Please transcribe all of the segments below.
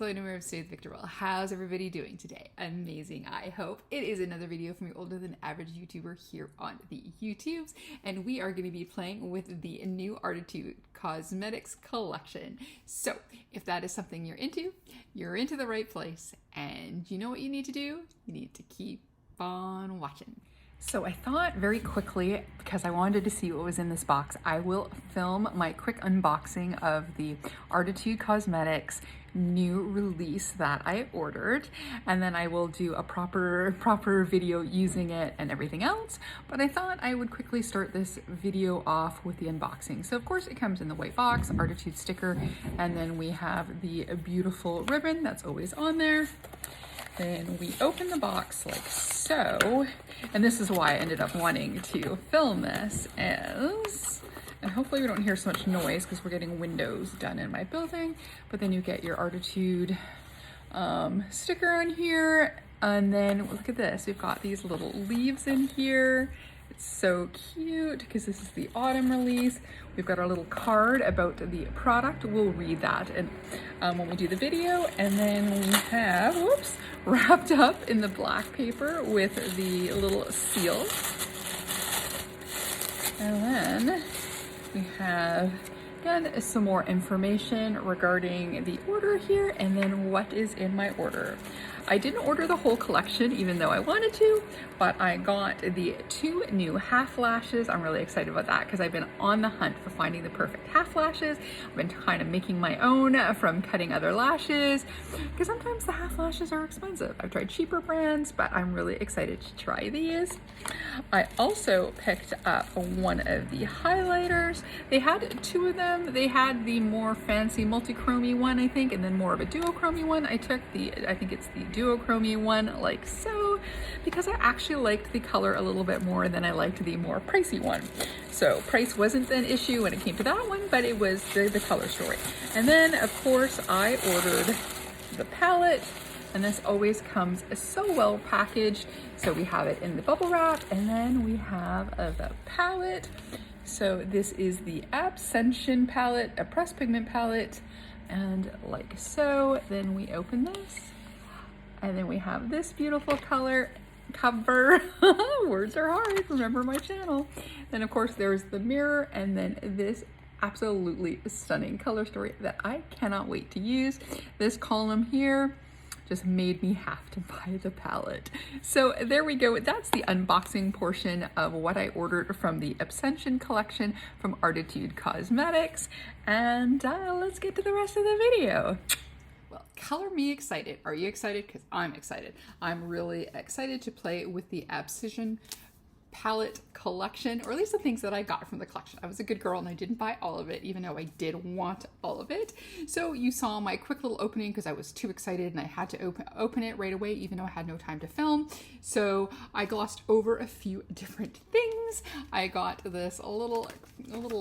Chloe of Stay with Victor Well. How's everybody doing today? Amazing, I hope. It is another video from your older than average YouTuber here on the YouTubes, and we are going to be playing with the new Arttitude Cosmetics collection. So if that is something you're into the right place, and you know what you need to do? You need to keep on watching. So I thought very quickly, because I wanted to see what was in this box, I will film my quick unboxing of the Arttitude Cosmetics new release that I ordered, and then I will do a proper video using it and everything else. But I thought I would quickly start this video off with the unboxing. So of course it comes in the white box, Arttitude sticker, and then we have the beautiful ribbon that's always on there. Then we open the box like so, and this is why I ended up wanting to film this, and hopefully we don't hear so much noise because we're getting windows done in my building, but then you get your Arttitude sticker on here, and then look at this, we've got these little leaves in here. It's so cute because this is the autumn release. We've got our little card about the product. We'll read that and when we do the video. And then we have, whoops, wrapped up in the black paper with the little seal. And then we have, again, some more information regarding the order here and then what is in my order. I didn't order the whole collection even though I wanted to, but I got the 2 new half lashes. I'm really excited about that because I've been on the hunt for finding the perfect half lashes. I've been kind of making my own from cutting other lashes because sometimes the half lashes are expensive. I've tried cheaper brands, but I'm really excited to try these. I also picked up one of the highlighters. They had 2 of them. They had the more fancy multi-chromey one, I think, and then more of a duochromey one. I took I think it's the duochromey one like so, because I actually liked the color a little bit more than I liked the more pricey one. So price wasn't an issue when it came to that one, but it was the color story. And then of course I ordered the palette, and this always comes so well packaged. So we have it in the bubble wrap, and then we have the palette. So this is the Abscission Palette, a pressed pigment palette, and like so. Then we open this, and then we have this beautiful color cover. Words are hard, remember my channel. Then of course there's the mirror, and then this absolutely stunning color story that I cannot wait to use. This column here just made me have to buy the palette. So there we go. That's the unboxing portion of what I ordered from the Abscission collection from Arttitude Cosmetics. And let's get to the rest of the video. Well, color me excited. Are you excited? Because I'm excited. I'm really excited to play with the Abscission Palette collection, or at least the things that I got from the collection. I was a good girl and I didn't buy all of it, even though I did want all of it. So you saw my quick little opening because I was too excited and I had to open it right away, even though I had no time to film. So I glossed over a few different things. I got this a little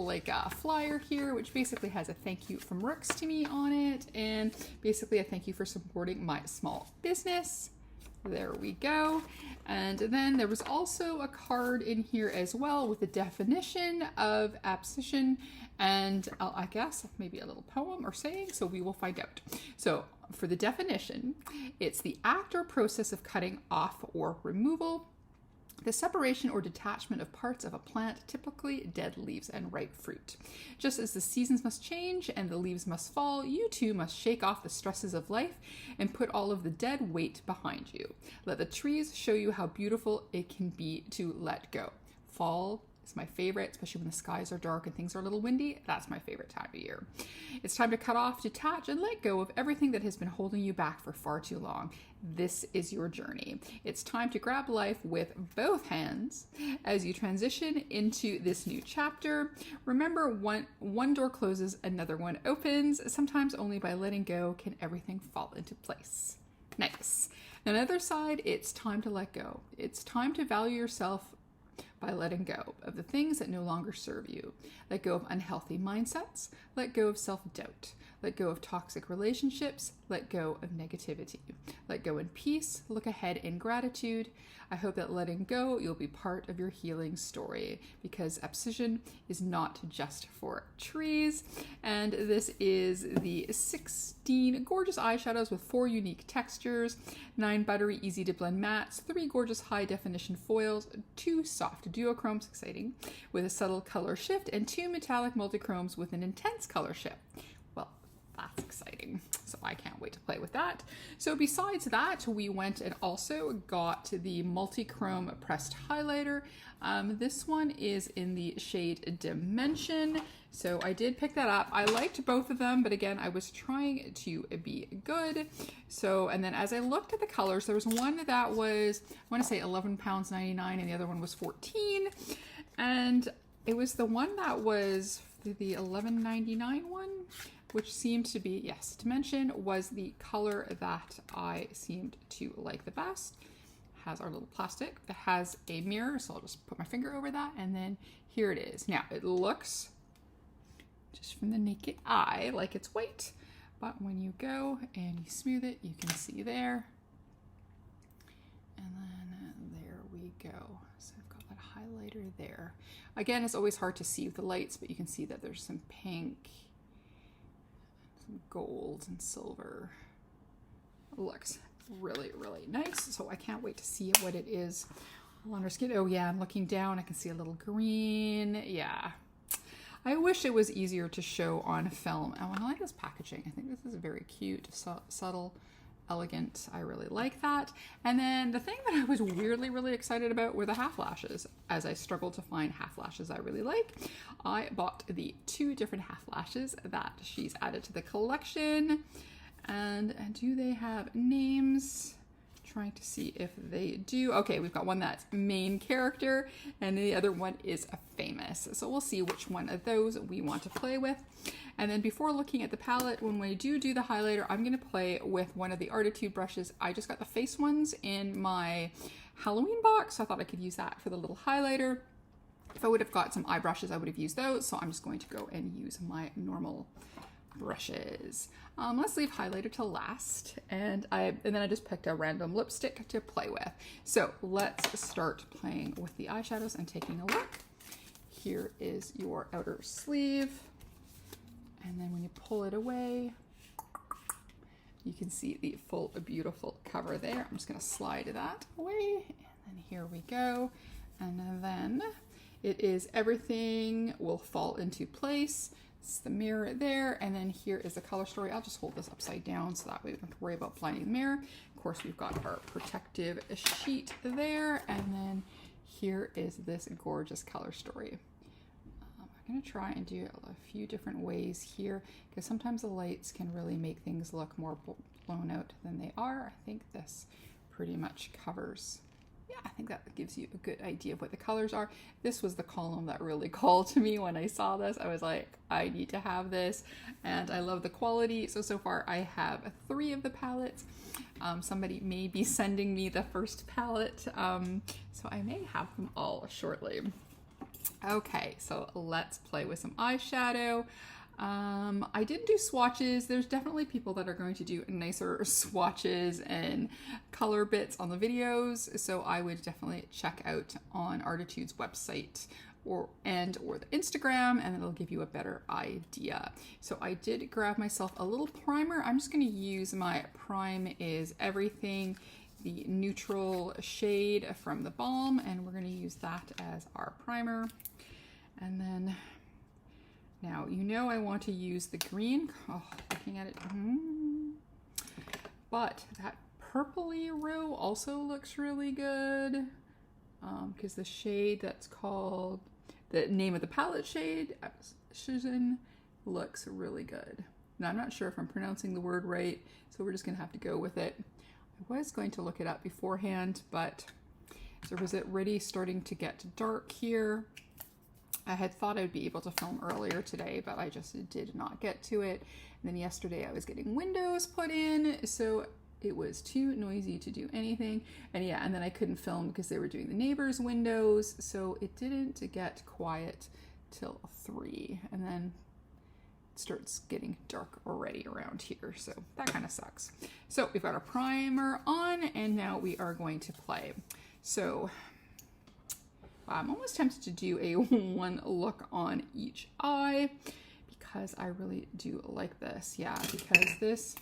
like flyer here, which basically has a thank you from Rooks to me on it, and basically a thank you for supporting my small business. There we go. And then there was also a card in here as well with the definition of abscission and I guess maybe a little poem or saying, so we will find out. So for the definition, it's the act or process of cutting off or removal, the separation or detachment of parts of a plant, typically dead leaves and ripe fruit. Just as the seasons must change and the leaves must fall, you too must shake off the stresses of life and put all of the dead weight behind you. Let the trees show you how beautiful it can be to let go. Fall is my favorite, especially when the skies are dark and things are a little windy. That's my favorite time of year. It's time to cut off, detach, and let go of everything that has been holding you back for far too long. This is your journey. It's time to grab life with both hands as you transition into this new chapter. Remember, one door closes, another one opens. Sometimes only by letting go can everything fall into place. Nice. On the other side, it's time to let go. It's time to value yourself by letting go of the things that no longer serve you. Let go of unhealthy mindsets. Let go of self-doubt. Let go of toxic relationships. Let go of negativity. Let go in peace. Look ahead in gratitude. I hope that letting go, you'll be part of your healing story, because Abscission is not just for trees. And this is the 16 gorgeous eyeshadows with 4 unique textures, 9 buttery, easy to blend mattes, 3 gorgeous high definition foils, 2 soft duochromes, exciting, with a subtle color shift, and 2 metallic multichromes with an intense color shift. Well, that's exciting. So I can't wait to play with that. So besides that, we went and also got the multi-chrome pressed highlighter. This one is in the shade Dimension. So I did pick that up. I liked both of them, but again, I was trying to be good. So, and then as I looked at the colors, there was one that was, I want to say £11.99, and the other one was 14. And it was the one that was the $11.99 one, which seemed to be, yes, Dimension was the color that I seemed to like the best. Has our little plastic that has a mirror, so I'll just put my finger over that, and then here it is. Now it looks, just from the naked eye, like it's white, but when you go and you smooth it, you can see there, and then there we go. So I've got that highlighter there. Again, it's always hard to see with the lights, but you can see that there's some pink, some gold and silver. It looks really, really nice. So I can't wait to see what it is on our skin. Oh yeah, I'm looking down. I can see a little green. Yeah. I wish it was easier to show on film. Oh, and I like this packaging. I think this is very cute, subtle, elegant. I really like that. And then the thing that I was weirdly really excited about were the half lashes. As I struggled to find half lashes I really like, I bought the 2 different half lashes that she's added to the collection. And do they have names? Trying to see if they do. Okay, we've got one that's main character, and the other one is a famous. So we'll see which one of those we want to play with. And then before looking at the palette, when we do the highlighter, I'm going to play with one of the Arttitude brushes. I just got the face ones in my Halloween box, so I thought I could use that for the little highlighter. If I would have got some eye brushes, I would have used those. So I'm just going to go and use my normal brushes. Let's leave highlighter to last, and then I just picked a random lipstick to play with. So let's start playing with the eyeshadows and taking a look. Here is your outer sleeve, and then when you pull it away, you can see the full beautiful cover there. I'm just going to slide that away, and then here we go. And then it is everything will fall into place. It's the mirror there, and then here is the color story. I'll just hold this upside down so that way we don't have to worry about blinding the mirror. Of course, we've got our protective sheet there, and then here is this gorgeous color story. I'm going to try and do it a few different ways here, because sometimes the lights can really make things look more blown out than they are. I think this pretty much covers. Yeah, I think that gives you a good idea of what the colors are. This was the column that really called to me when I saw this. I was like, I need to have this, and I love the quality. So far I have 3 of the palettes. Somebody may be sending me the first palette, so I may have them all shortly. Okay, so let's play with some eyeshadow. I didn't do swatches. There's definitely people that are going to do nicer swatches and color bits on the videos, so I would definitely check out on Arttitude's website or the Instagram, and it'll give you a better idea. So I did grab myself a little primer. I'm just going to use my Prime is Everything, the neutral shade from the Balm, and we're going to use that as our primer. And then now, you know I want to use the green. Oh, looking at it. But that purpley row also looks really good, because the shade that's called, the name of the palette shade, Abscission, looks really good. Now, I'm not sure if I'm pronouncing the word right, so we're just going to have to go with it. I was going to look it up beforehand, but so was it really starting to get dark here? I had thought I'd be able to film earlier today, but I just did not get to it. And then yesterday I was getting windows put in, so it was too noisy to do anything. And yeah, and then I couldn't film because they were doing the neighbors' windows, so it didn't get quiet till 3. And then starts getting dark already around here, so that kind of sucks. So we've got our primer on, and now we are going to play. So I'm almost tempted to do a one look on each eye because I really do like this. Yeah, because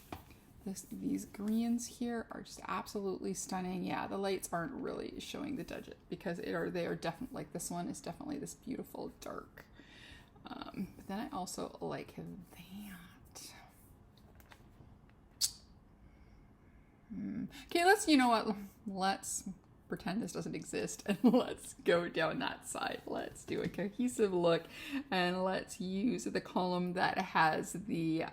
these greens here are just absolutely stunning. Yeah, the lights aren't really showing the digit because they are definitely, like this one is definitely this beautiful dark. But then I also like that. Okay, you know what? Let's pretend this doesn't exist and let's go down that side. Let's do a cohesive look and let's use the column that has the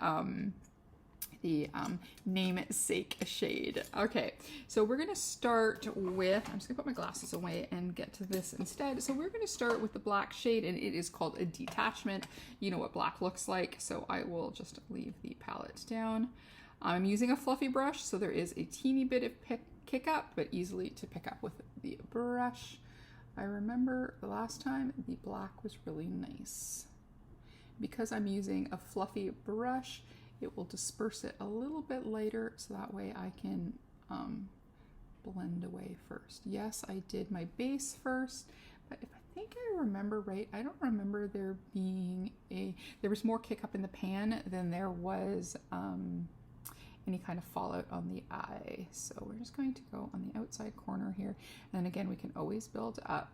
namesake shade. Okay, so we're gonna start with, I'm just gonna put my glasses away and get to this instead. So we're gonna start with the black shade, and it is called a detachment. You know what black looks like, so I will just leave the palette down. I'm using a fluffy brush, so there is a teeny bit of kick up, but easily to pick up with the brush. I remember the last time the black was really nice. Because I'm using a fluffy brush, it will disperse it a little bit later, so that way I can blend away first. Yes, I did my base first, but if I think I remember right, I don't remember there being there was more kick up in the pan than there was any kind of fallout on the eye. So we're just going to go on the outside corner here. And again, we can always build up.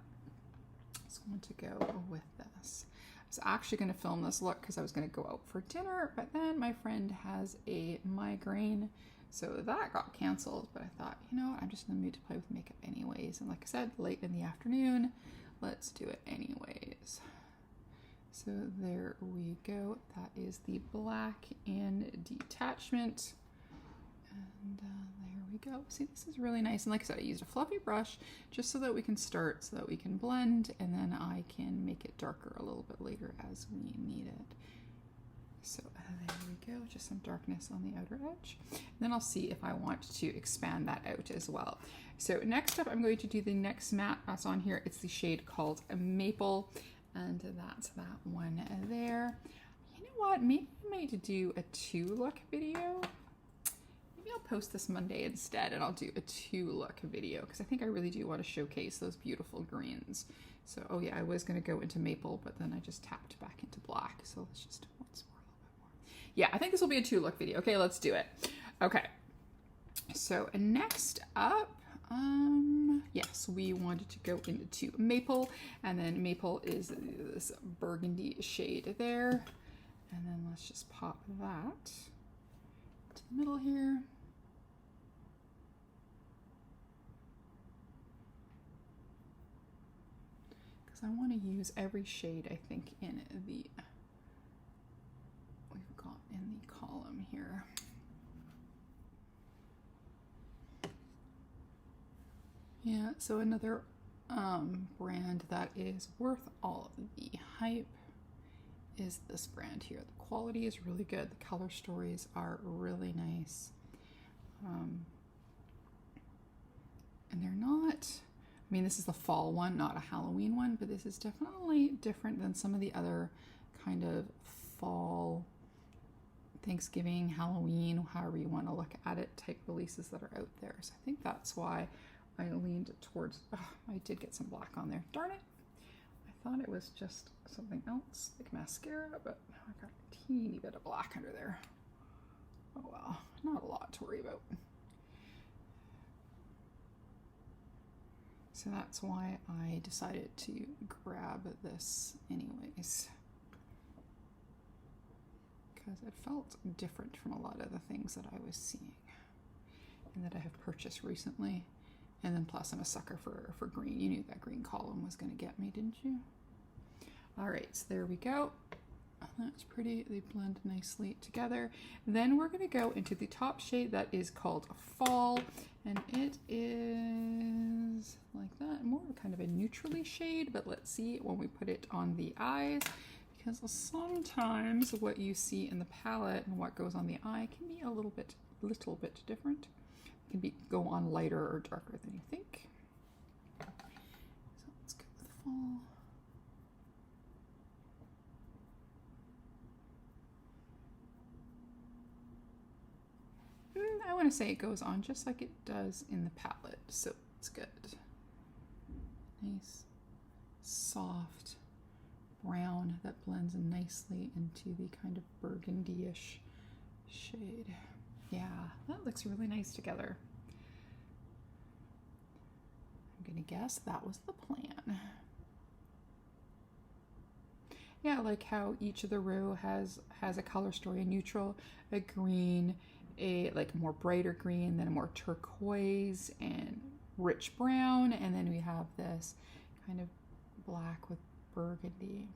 So I want to go with this. I was actually going to film this look because I was going to go out for dinner, but then my friend has a migraine, so that got canceled. But I thought, you know, I'm just in the mood to play with makeup anyways. And like I said, late in the afternoon, let's do it anyways. So there we go. That is the black and detachment. And there we go. See, this is really nice. And like I said, I used a fluffy brush just so that we can start, so that we can blend, and then I can make it darker a little bit later as we need it. So there we go, just some darkness on the outer edge. And then I'll see if I want to expand that out as well. So next up, I'm going to do the next matte that's on here. It's the shade called Maple, and that's that one there. You know what? Maybe I might do a 2-look video. I'll post this Monday instead, and I'll do a 2-look video because I think I really do want to showcase those beautiful greens. So, oh yeah, I was going to go into maple, but then I just tapped back into black. So let's just once more, a little bit more. Yeah, I think this will be a 2-look video. Okay, let's do it. Okay, so next up, yes, we wanted to go into maple, and then maple is this burgundy shade there. And then let's just pop that to the middle here. I want to use every shade, I think, in the, we've got in the column here. Yeah, so another brand that is worth all of the hype is this brand here. The quality is really good. The color stories are really nice. And they're not, I mean, this is the fall one, not a Halloween one, but this is definitely different than some of the other kind of fall, Thanksgiving, Halloween, however you want to look at it, type releases that are out there. So I think that's why I leaned towards, oh, I did get some black on there. Darn it. I thought it was just something else, like mascara, but I got a teeny bit of black under there. Oh well, not a lot to worry about. So that's why I decided to grab this anyways, because it felt different from a lot of the things that I was seeing and that I have purchased recently. And then plus I'm a sucker for green. You knew that green column was going to get me, didn't you? All right, so there we go. That's pretty. They blend nicely together. Then we're going to go into the top shade that is called Fall, and it is like that, more kind of a neutrally shade, but let's see when we put it on the eyes, because sometimes what you see in the palette and what goes on the eye can be a little bit different. It can go on lighter or darker than you think. So let's go with Fall. I want to say it goes on just like it does in the palette, so it's good. Nice, soft brown that blends nicely into the kind of burgundy-ish shade. Yeah, that looks really nice together. I'm gonna guess that was the plan. Yeah, I like how each of the row has a color story: a neutral, a green, a like more brighter green, then a more turquoise and rich brown, and then we have this kind of black with burgundy.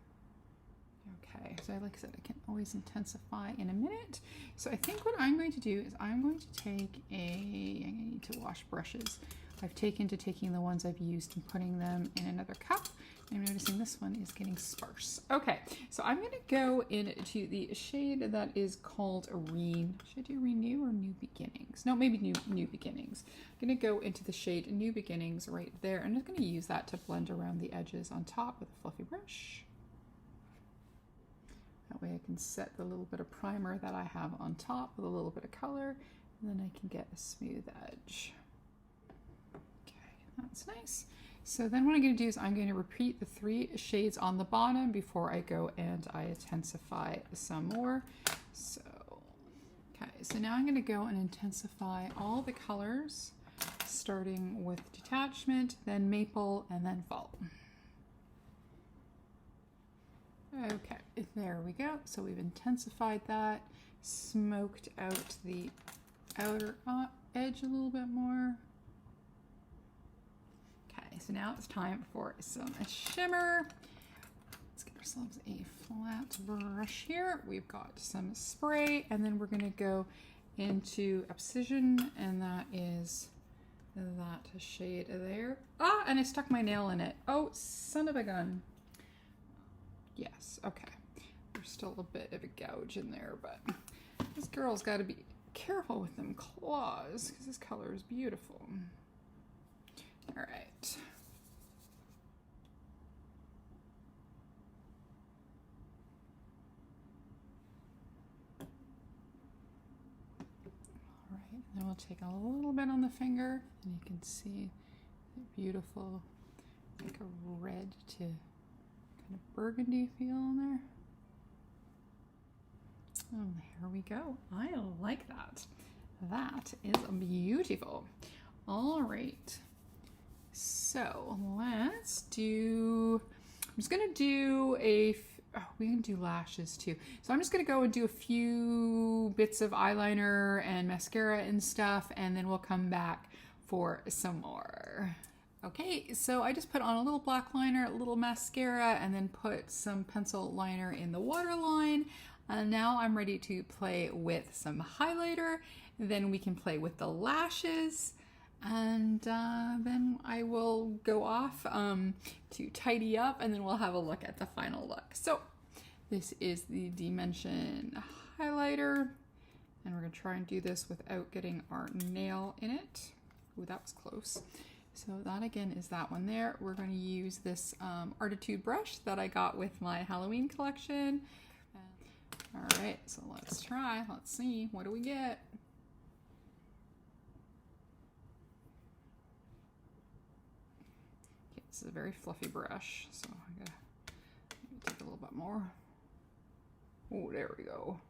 Okay, so like I said, I can always intensify in a minute. So I think what I'm going to do is I'm going to take I need to wash brushes. I've taken the ones I've used and putting them in another cup. I'm noticing this one is getting sparse. Okay, so I'm going to go into the shade that is called should I do Renew or New Beginnings? No, maybe New Beginnings. I'm going to go into the shade New Beginnings right there. I'm just going to use that to blend around the edges on top with a fluffy brush. That way I can set the little bit of primer that I have on top with a little bit of color, and then I can get a smooth edge. Okay, that's nice. So then what I'm going to do is I'm going to repeat the 3 shades on the bottom before I go and I intensify some more. So, okay, so now I'm going to go and intensify all the colors, starting with Detachment, then Maple, and then Fall. Okay, there we go. So we've intensified that, smoked out the outer edge a little bit more. Okay, so now it's time for some shimmer. Let's get ourselves a flat brush here. We've got some spray, and then we're going to go into Abscission, and that is that shade there. Ah, and I stuck my nail in it. Oh, son of a gun. Yes, okay. There's still a bit of a gouge in there, but this girl's got to be careful with them claws because this color is beautiful. All right. All right, then we'll take a little bit on the finger, and you can see the beautiful, like a red to kind of burgundy feel in there. Oh, there we go. I like that. That is beautiful. All right. So let's do, I'm just going to do we can do lashes too. So I'm just going to go and do a few bits of eyeliner and mascara and stuff, and then we'll come back for some more. Okay, so I just put on a little black liner, a little mascara, and then put some pencil liner in the waterline. Now I'm ready to play with some highlighter. Then we can play with the lashes, and then I will go off to tidy up, and then we'll have a look at the final look. So this is the Dimension highlighter, and we're going to try and do this without getting our nail in it. Ooh, that was close. So that again is that one there. We're going to use this Arttitude brush that I got with my Halloween collection. All right, so let's try. Let's see. What do we get? Okay, this is a very fluffy brush, so I'm going to take a little bit more. Oh, there we go.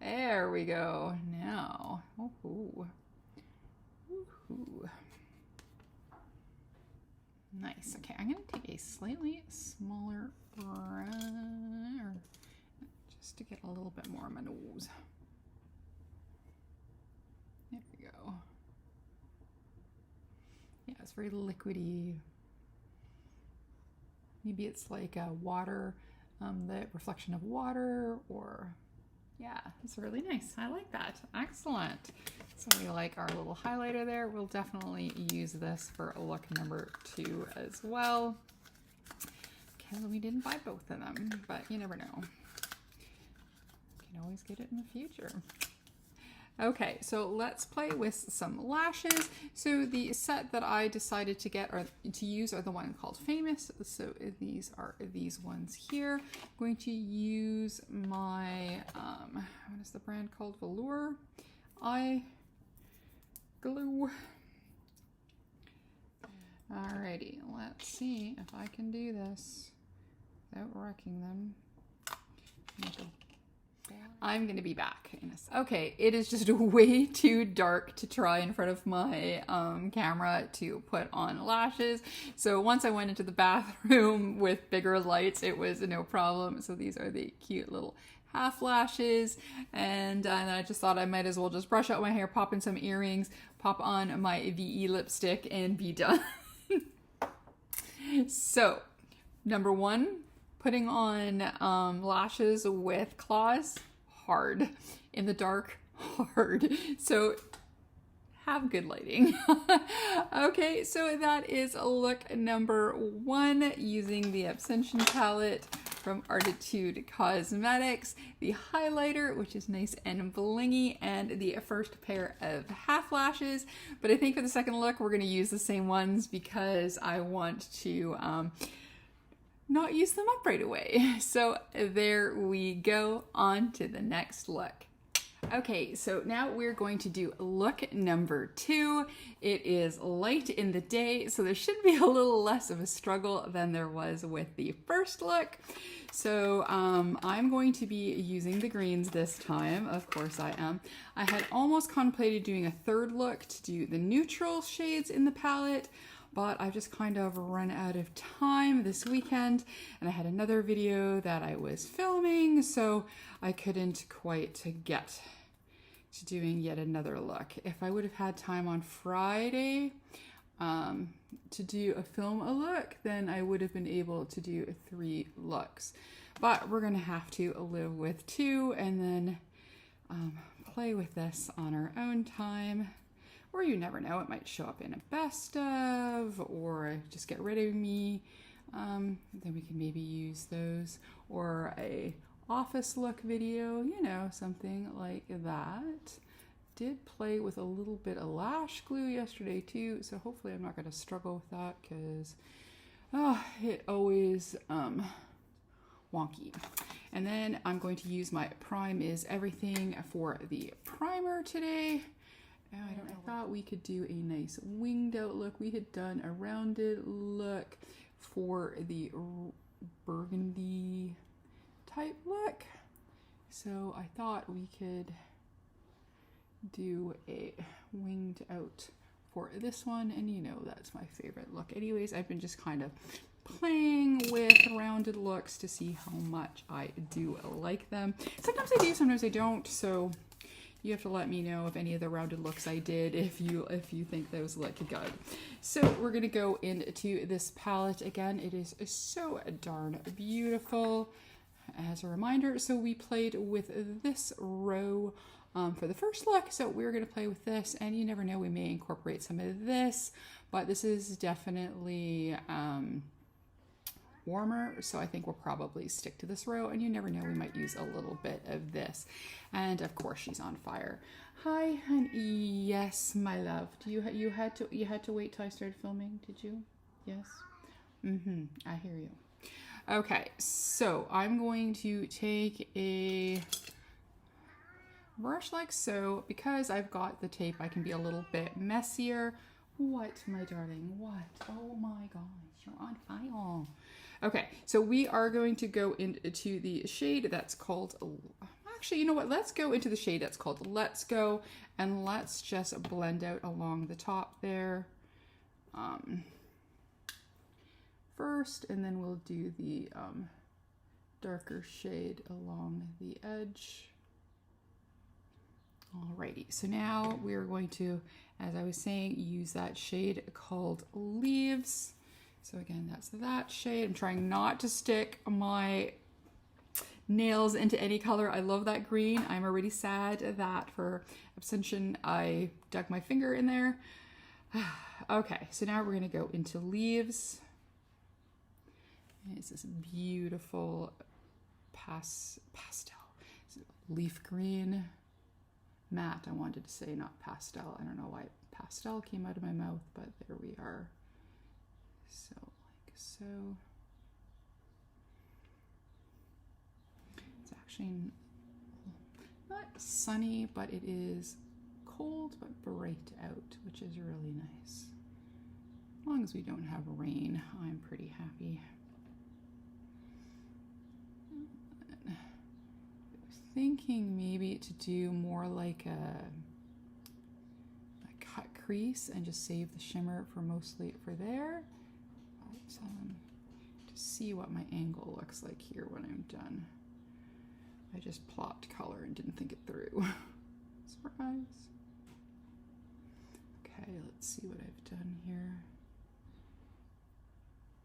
There we go. Now. Ooh. Ooh. Nice. Okay, I'm going to take a slightly smaller brush just to get a little bit more on my nose. There we go. Yeah, it's very liquidy. Maybe it's like a water, the reflection of water, or yeah, it's really nice. I like that. Excellent. So we like our little highlighter there. We'll definitely use this for look number 2 as well. Okay, well, we didn't buy both of them, but you never know. You can always get it in the future. Okay, so let's play with some lashes. So the set that I decided to get or to use are the one called Famous. So these are these ones here. I'm going to use my, what is the brand called? Velour glue. Alrighty, let's see if I can do this without wrecking them. I'm gonna be back in a second. Okay, it is just way too dark to try in front of my camera to put on lashes. So once I went into the bathroom with bigger lights, it was no problem. So these are the cute little half lashes, and I just thought I might as well just brush out my hair, pop in some earrings, pop on my VE lipstick, and be done. So, number one, putting on lashes with claws, hard. In the dark, hard. So have good lighting. Okay, so that is look number one using the Abscission Palette from Arttitude Cosmetics, the highlighter, which is nice and blingy, and the first pair of half lashes. But I think for the second look, we're gonna use the same ones because I want to not use them up right away. So there we go, on to the next look. Okay, so now we're going to do look number two. It is light in the day, so there should be a little less of a struggle than there was with the first look. So I'm going to be using the greens this time. Of course I am. I had almost contemplated doing a third look to do the neutral shades in the palette, but I've just kind of run out of time this weekend, and I had another video that I was filming, so I couldn't quite get to doing yet another look. If I would have had time on Friday to do a look, then I would have been able to do 3 looks. But we're gonna have to live with 2 and then play with this on our own time. Or you never know, it might show up in a best of, or just get rid of me. Then we can maybe use those, or a office look video, you know, something like that. Did play with a little bit of lash glue yesterday too, so hopefully I'm not going to struggle with that because it always wonky. And then I'm going to use my Prime is Everything for the primer today. I thought we could do a nice winged out look. We had done a rounded look for the burgundy type look. So I thought we could do a winged out for this one. And you know, that's my favorite look. Anyways, I've been just kind of playing with rounded looks to see how much I do like them. Sometimes I do, sometimes I don't. So you have to let me know of any of the rounded looks I did if you think those look good. So we're gonna go into this palette again. It is so darn beautiful. As a reminder, so we played with this row for the first look, so we're gonna play with this, and you never know, we may incorporate some of this, but this is definitely warmer, so I think we'll probably stick to this row, and you never know, we might use a little bit of this. And of course she's on fire. Hi honey. Yes my love. You had to wait till I started filming, did you? Yes. I hear you. Okay, so I'm going to take a brush like so. Because I've got the tape, I can be a little bit messier. What, my darling? What? Oh my gosh, you're on fire. Okay, so we are going to go into the shade that's called, actually, you know what? Let's go into the shade that's called Let's Go, and let's just blend out along the top there first, and then we'll do the darker shade along the edge. Alrighty, so now we're going to, as I was saying, use that shade called Leaves. So again, that's that shade. I'm trying not to stick my nails into any color. I love that green. I'm already sad that for Abscission I dug my finger in there. Okay, so now we're gonna go into Leaves. It's this beautiful pastel, leaf green, matte. I wanted to say, not pastel. I don't know why pastel came out of my mouth, but there we are. So like so. It's actually not sunny, but it is cold but bright out, which is really nice. As long as we don't have rain, I'm pretty happy. I was thinking maybe to do more like a cut crease and just save the shimmer for mostly for there. But to see what my angle looks like here when I'm done. I just plopped color and didn't think it through. Surprise. Okay, let's see what I've done here.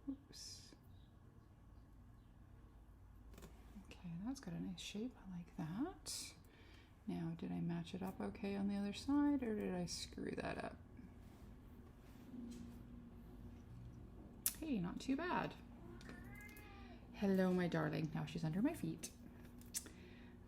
Oops. Okay, that's got a nice shape. I like that. Now, did I match it up okay on the other side, or did I screw that up? Hey, not too bad. Hello, my darling. Now she's under my feet.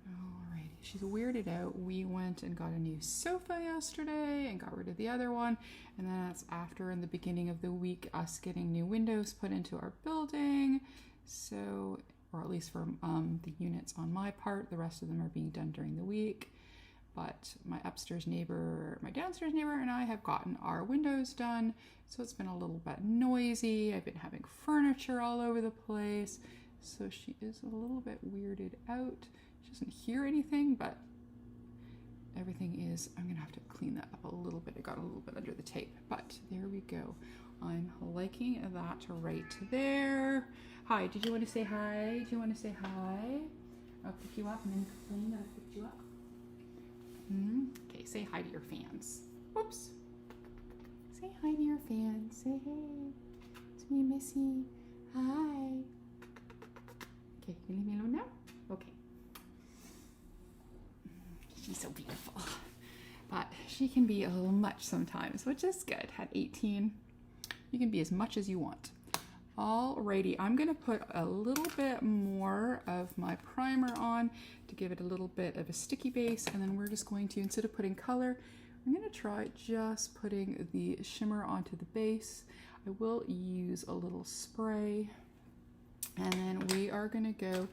Alrighty, she's weirded out. We went and got a new sofa yesterday and got rid of the other one. And then that's after, in the beginning of the week, us getting new windows put into our building. So, or at least for the units on my part, the rest of them are being done during the week. But my upstairs neighbor, my downstairs neighbor, and I have gotten our windows done. So it's been a little bit noisy. I've been having furniture all over the place. So she is a little bit weirded out. She doesn't hear anything, but everything is, I'm gonna have to clean that up a little bit. It got a little bit under the tape, but there we go. I'm liking that right there. Hi, did you want to say hi? Do you want to say hi? I'll pick you up and then clean. I'll pick you up. Okay, say hi to your fans. Whoops. Say hi to your fans. Say hey. It's me, Missy. Hi. Okay, you leave me alone now? Okay. She's so beautiful. But she can be a little much sometimes, which is good. At 18, you can be as much as you want. Alrighty, I'm gonna put a little bit more of my primer on to give it a little bit of a sticky base, and then we're just going to, instead of putting color, I'm gonna try just putting the shimmer onto the base. I will use a little spray, and then we are gonna go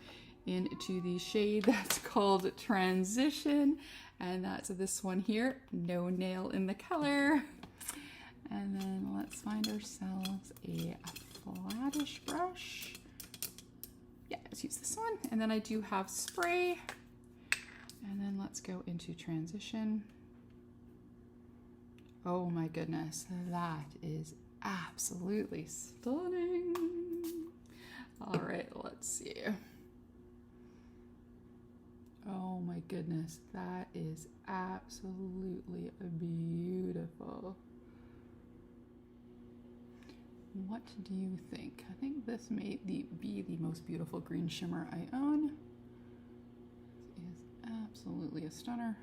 into the shade that's called Transition, and that's this one here, No Nail in the Color. And then let's find ourselves a flattish brush. Yeah, let's use this one. And then I do have spray. And then let's go into Transition. Oh my goodness, that is absolutely stunning. All right, let's see. Oh my goodness, that is absolutely beautiful. What do you think? I think this may be the most beautiful green shimmer I own. This is absolutely a stunner.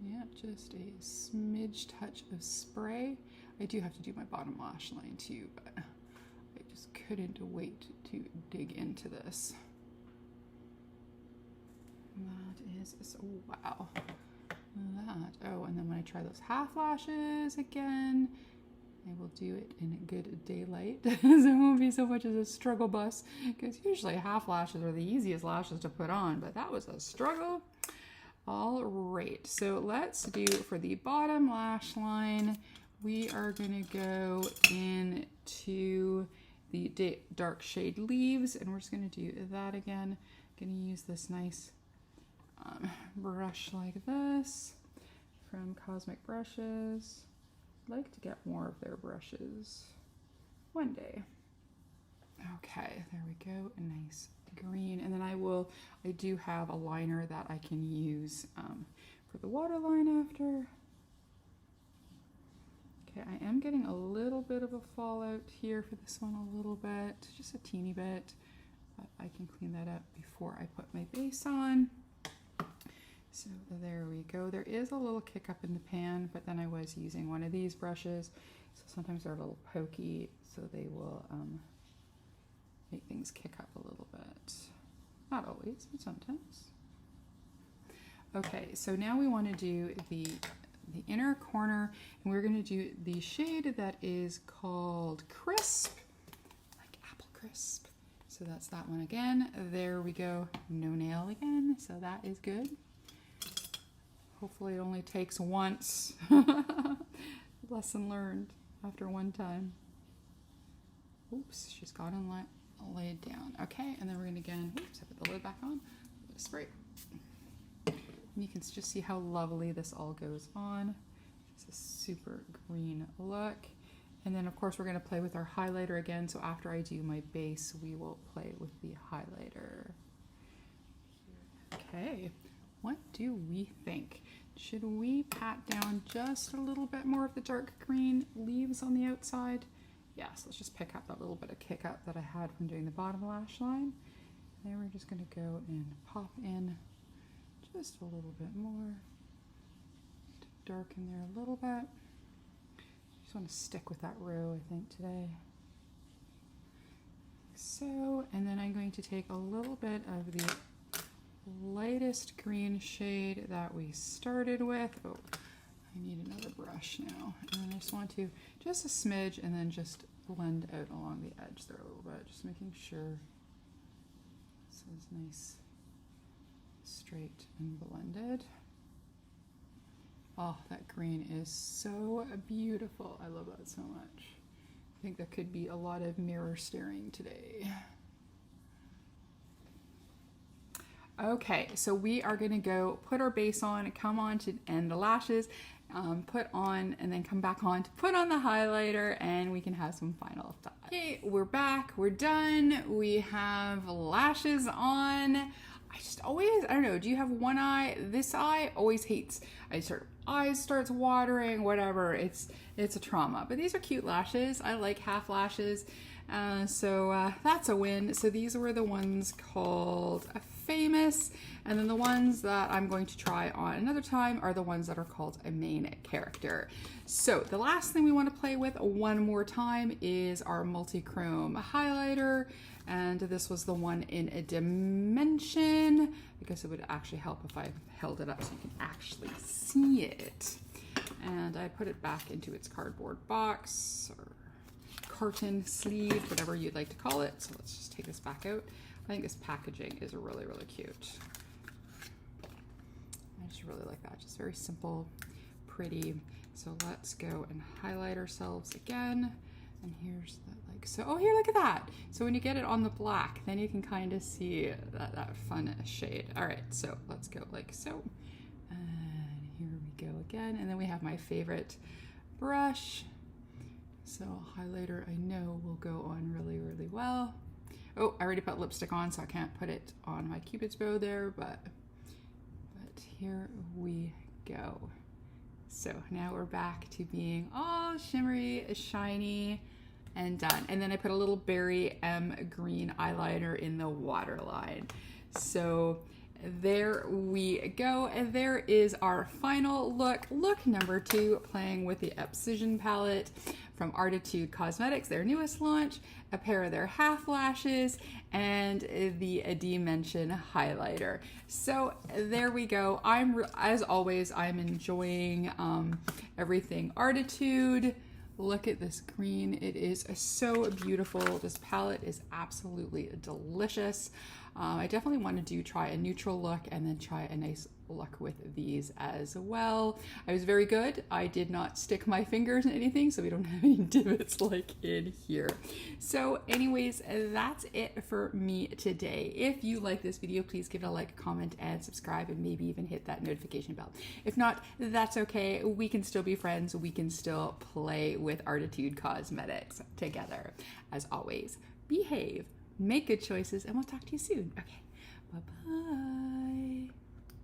Yeah, just a smidge touch of spray. I do have to do my bottom lash line too, but I just couldn't wait to dig into this. That is so, wow. That, oh, and then when I try those half lashes again, I will do it in good daylight. So it won't be so much as a struggle bus, because usually half lashes are the easiest lashes to put on, but that was a struggle. All right, so let's do for the bottom lash line, we are gonna go into the dark shade Leaves, and we're just gonna do that again. Gonna use this nice brush like this from Cosmic Brushes. I'd like to get more of their brushes one day. Okay, there we go, a nice green. And then I do have a liner that I can use for the waterline after. Okay, I am getting a little bit of a fallout here for this one, a little bit, just a teeny bit, but I can clean that up before I put my base on. So there we go. There is a little kick up in the pan, but then I was using one of these brushes, so sometimes they're a little pokey, so they will make things kick up a little bit. Not always, but sometimes. Okay, so now we want to do the inner corner, and we're going to do the shade that is called Crisp, like apple crisp. So that's that one again. There we go. No nail again. So that is good. Hopefully it only takes once. Lesson learned after one time. Oops, she's got it laid down. Okay, and then we're gonna again, oops, I put the lid back on. Spray. And you can just see how lovely this all goes on. It's a super green look. And then of course we're gonna play with our highlighter again. So after I do my base, we will play with the highlighter. Okay, what do we think? Should we pat down just a little bit more of the dark green leaves on the outside? Yes, let's just pick up that little bit of kick up that I had from doing the bottom lash line. Then we're just gonna go and pop in just a little bit more to darken there a little bit. Just want to stick with that row, I think, today. So, and then I'm going to take a little bit of the lightest green shade that we started with. Oh, I need another brush now. And then I just want to, just a smidge, and then just blend out along the edge there a little bit, just making sure this is nice, straight and blended. Oh, that green is so beautiful. I love that so much. I think that could be a lot of mirror staring today. Okay, so we are gonna go put our base on, come on to end the lashes, put on, and then come back on to put on the highlighter, and we can have some final thoughts. Okay, we're back, we're done. We have lashes on. I just always, I don't know, do you have one eye? This eye always hates, eyes starts watering, whatever. It's a trauma, but these are cute lashes. I like half lashes. So that's a win. So these were the ones called Famous, and then the ones that I'm going to try on another time are the ones that are called a main character. So the last thing we want to play with one more time is our multi-chrome highlighter, and this was the one in a dimension, because it would actually help if I held it up so you can actually see it. And I put it back into its cardboard box or carton sleeve, whatever you'd like to call it. So let's just take this back out. I think this packaging is really, really cute. I just really like that. Just very simple, pretty. So let's go and highlight ourselves again. And here's the like, so, oh, here, look at that. So when you get it on the black, then you can kind of see that fun shade. All right, so let's go like so. And here we go again. And then we have my favorite brush. So highlighter, I know will go on really, really well. Oh, I already put lipstick on, so I can't put it on my Cupid's bow there, but here we go. So now we're back to being all shimmery, shiny, and done. And then I put a little Berry M green eyeliner in the waterline. So there we go, and there is our final look, look number 2, playing with the Abscission Palette from Arttitude Cosmetics, their newest launch, a pair of their half lashes, and the Dimension highlighter. So there we go. As always, I'm enjoying everything Arttitude. Look at this green. It is so beautiful. This palette is absolutely delicious. I definitely want to try a neutral look and then try a nice look with these as well. I was very good. I did not stick my fingers in anything, so we don't have any divots like in here. So anyways, that's it for me today. If you like this video, please give it a like, comment, and subscribe, and maybe even hit that notification bell. If not, that's okay. We can still be friends. We can still play with Arttitude Cosmetics together. As always, behave, make good choices, and we'll talk to you soon. Okay, bye-bye.